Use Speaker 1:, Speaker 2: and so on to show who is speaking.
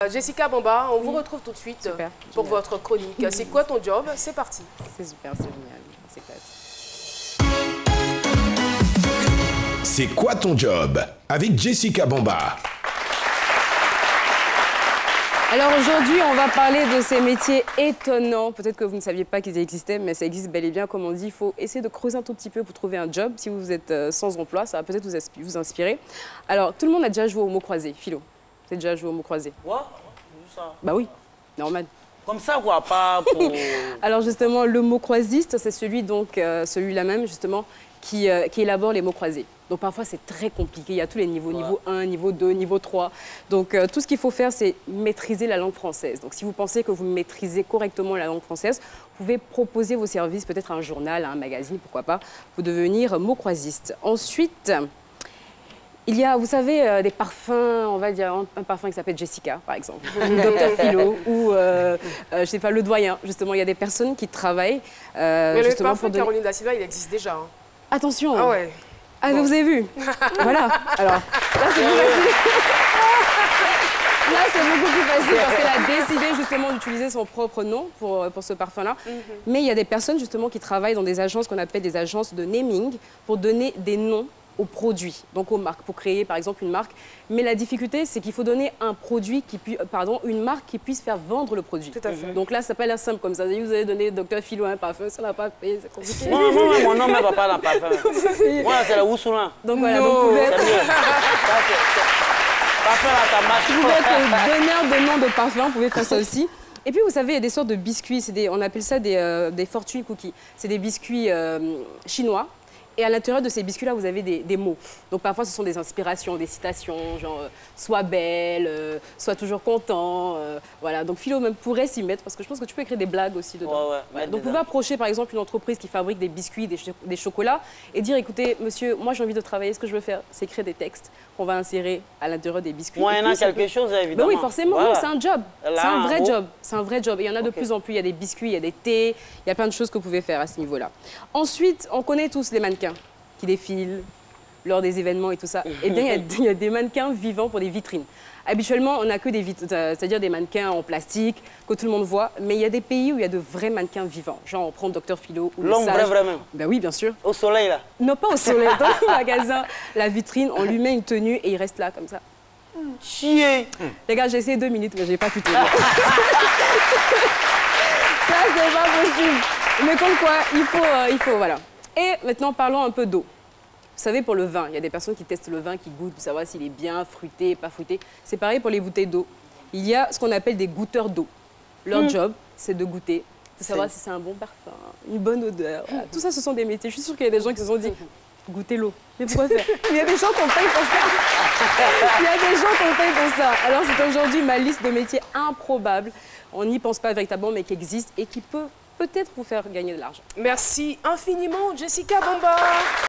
Speaker 1: Jessica Bamba, on vous retrouve tout de suite
Speaker 2: Super,
Speaker 1: pour
Speaker 2: génial.
Speaker 1: votre chronique. C'est quoi ton job? C'est parti.
Speaker 2: C'est super, c'est génial, c'est classe.
Speaker 3: C'est quoi ton job? Avec Jessica Bamba.
Speaker 2: Alors aujourd'hui, on va parler de ces métiers étonnants. Peut-être que vous ne saviez pas qu'ils existaient, mais ça existe bel et bien. Comme on dit, il faut essayer de creuser un tout petit peu pour trouver un job. Si vous êtes sans emploi, ça va peut-être vous inspirer. Alors, tout le monde a déjà joué au mot croisé. Philo, tu as déjà joué au mot croisé?
Speaker 4: Ouais, juste ça.
Speaker 2: Bah oui, normal.
Speaker 4: Comme ça, quoi, pas pour...
Speaker 2: Alors justement, le mot croisiste, c'est celui-là même, justement, qui élabore les mots croisés. Donc parfois, c'est très compliqué. Il y a tous les niveaux, niveau 1, niveau 2, niveau 3. Donc tout ce qu'il faut faire, c'est maîtriser la langue française. Donc si vous pensez que vous maîtrisez correctement la langue française, vous pouvez proposer vos services peut-être à un journal, à un magazine, pourquoi pas, pour devenir mot croisiste. Ensuite, il y a, vous savez, des parfums, on va dire un parfum qui s'appelle Jessica, par exemple, ou Docteur Philo, ou, je sais pas, le doyen. Justement, il y a des personnes qui travaillent
Speaker 1: Mais le
Speaker 2: justement
Speaker 1: parfum
Speaker 2: pour
Speaker 1: Caroline da Silva, il existe déjà. Hein.
Speaker 2: Attention.
Speaker 1: Ah ouais.
Speaker 2: Ah, vous avez vu? Voilà. Alors, là, c'est plus facile. Là, c'est beaucoup plus facile parce qu'elle a décidé justement d'utiliser son propre nom pour ce parfum-là. Mais il y a des personnes justement qui travaillent dans des agences qu'on appelle des agences de naming pour donner des noms aux produits, donc aux marques, pour créer par exemple une marque. Mais la difficulté, c'est qu'il faut donner un produit une marque qui puisse faire vendre le produit.
Speaker 1: Tout à fait.
Speaker 2: Donc là, ça n'a pas l'air simple comme ça. Vous allez donner Docteur Philo un parfum, ça n'a pas payé, c'est compliqué.
Speaker 4: Moi, mon nom ne va pas dans le parfum. Moi, c'est la Woussoula.
Speaker 2: Donc voilà, donc vous pouvez
Speaker 4: C'est
Speaker 2: être...
Speaker 4: mieux. Parfum à ta marche.
Speaker 2: Vous pouvez être donneur de nom de parfum, vous pouvez faire ça aussi. Et puis, vous savez, il y a des sortes de biscuits, on appelle ça des fortune cookies. C'est des biscuits chinois. Et à l'intérieur de ces biscuits-là, vous avez des mots. Donc parfois, ce sont des inspirations, des citations, genre sois belle, sois toujours content. Voilà. Donc Philo même pourrait s'y mettre parce que je pense que tu peux écrire des blagues aussi dedans.
Speaker 4: Ouais,
Speaker 2: donc vous pouvez approcher par exemple une entreprise qui fabrique des biscuits, des chocolats et dire écoutez, monsieur, moi j'ai envie de travailler, ce que je veux faire, c'est écrire des textes qu'on va insérer à l'intérieur des biscuits.
Speaker 4: Moi, il y en a quelque chose, évidemment.
Speaker 2: Ben oui, forcément,
Speaker 4: Voilà.
Speaker 2: c'est un job.
Speaker 4: Là,
Speaker 2: C'est un vrai
Speaker 4: en
Speaker 2: job. C'est un vrai job. Et il y en a de plus en plus. Il y a des biscuits, il y a des thés, il y a plein de choses que vous pouvez faire à ce niveau-là. Ensuite, on connaît tous les mannequins qui défilent lors des événements et tout ça. Eh bien, il y a des mannequins vivants pour des vitrines. Habituellement, on n'a que des vitrines, c'est-à-dire des mannequins en plastique que tout le monde voit. Mais il y a des pays où il y a de vrais mannequins vivants. Genre, on prend Docteur Philo ou
Speaker 4: L'homme vrai, vraiment.
Speaker 2: Ben oui, bien sûr.
Speaker 4: Au soleil, là.
Speaker 2: Non, pas au soleil. Dans le magasin, la vitrine, on lui met une tenue et il reste là, comme ça.
Speaker 4: Chier.
Speaker 2: Les gars, j'ai essayé 2 minutes, mais j'ai pas pu tenir. Ça, c'est pas possible. Mais comme quoi, il faut, voilà. Et maintenant, parlons un peu d'eau. Vous savez, pour le vin, il y a des personnes qui testent le vin, qui goûtent pour savoir s'il est bien fruité, pas fruité. C'est pareil pour les bouteilles d'eau. Il y a ce qu'on appelle des goûteurs d'eau. Leur job, c'est de goûter, de savoir si c'est un bon parfum, une bonne odeur. Voilà. Tout ça, ce sont des métiers. Je suis sûre qu'il y a des gens qui se sont dit, goûter l'eau. Mais pourquoi faire? Il y a des gens qu'on paye pour ça. Il y a des gens qu'on paye pour ça. Alors, c'est aujourd'hui ma liste de métiers improbables. On n'y pense pas véritablement, mais qui existent et qui peuvent peut-être vous faire gagner de l'argent.
Speaker 1: Merci infiniment, Jessica Bamba.